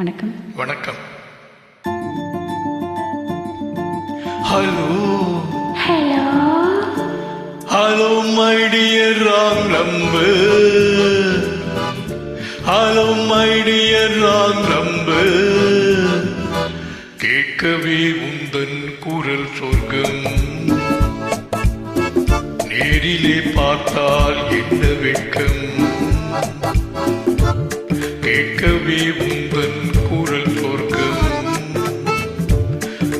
வணக்கம். வணக்கம். Hello hello hello my dear wrong number. Hello my dear wrong number. கேட்கவே உந்தன் குரல் சொர்க்கம், நேரிலே பார்த்தால் என்ன வெட்கம். கேட்கவே உந்தன் குரல் சொர்க்கம்,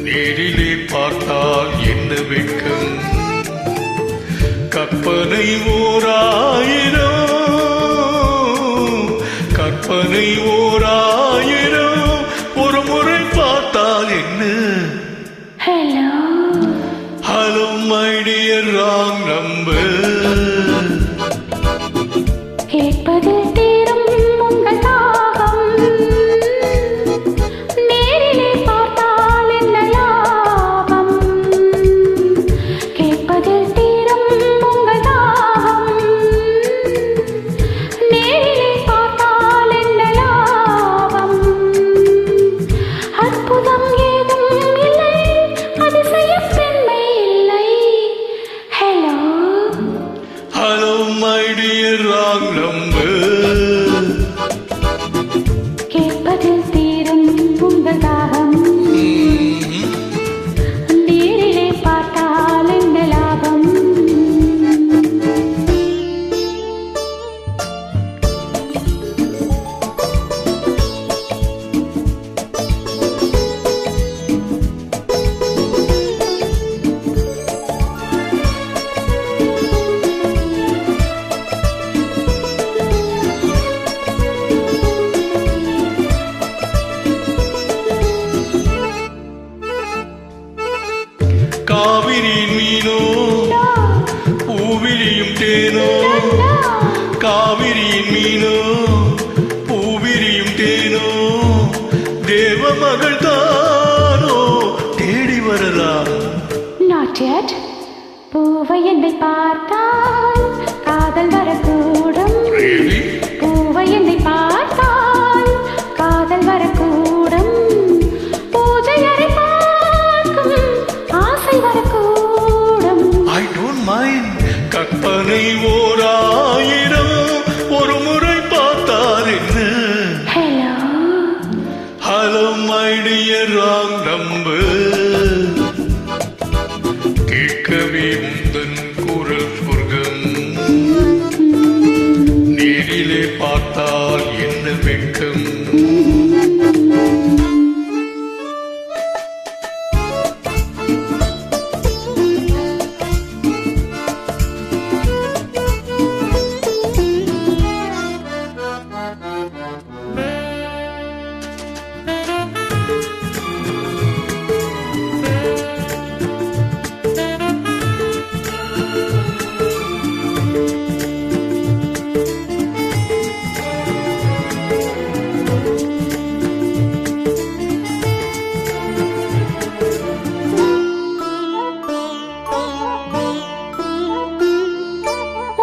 நேரிலே பார்த்தால் என்ன வெட்கம். கற்பனை ஓராயிரம், கற்பனை ஓராயிரம், ஒரு முறை பார்த்தால் என்ன. Hello hello my dear wrong number. கேட்பதில் தீரும் உங்கள் தாகம், நேரிலே பார்த்தால் என்ன லாபம். கேட்பதில் தீரும் உங்கள் தாகம், நேரிலே பார்த்தால் என்ன லாபம். அற்புதம் ஏதும் இல்லை, அதிசயம் பெண்மை இல்லை. Hello hello my dear wrong number. கேட்பதில் தீரும் உங்கள் தாகம், நேரிலே பார்த்தால் என்ன லாபம். காவிரியின் மீனோ பூவிரியும் தேனோ, காவிரியின் மீனோ பூவிரியும் தேனோ, தேவ மகள் தானோ தேடி வரலாம். Not yet. பூவை என்னை பார்த்தால் காதல் வரக்கூடும். Really? பூவை என்னை பார்த்தால் காதல் வரக்கூடும். பூஜை அறை பார்க்கும் ஆசை வரக்கூடும். I don't mind. கற்பனை ஓராயிரம், ஒரு முறை பார்த்தால் என்ன. Hello hello my dear wrong number. கேட்கவே உந்தன் குரல் சொர்க்கம், நேரிலே பார்த்தால் என்ன வெட்கம்.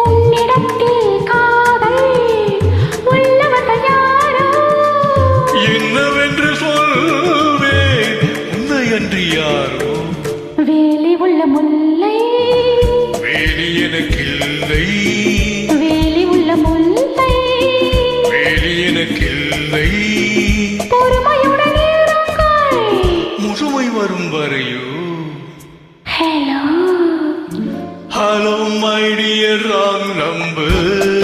உன்னிடத்தில் காதல் உள்ளவர்கள் யாரோ, என்னவென்று சொல்வேன் உன்னையன்றி யாரோ. வேலி உள்ள முல்லை, வேலி எனக்கில்லை, வேலி உள்ள முல்லை, வேலி எனக்கில்லை. பொறுமையுடன் இருங்கள். முதுமை வரும் வரையோ. Hello hello my dear wrong number.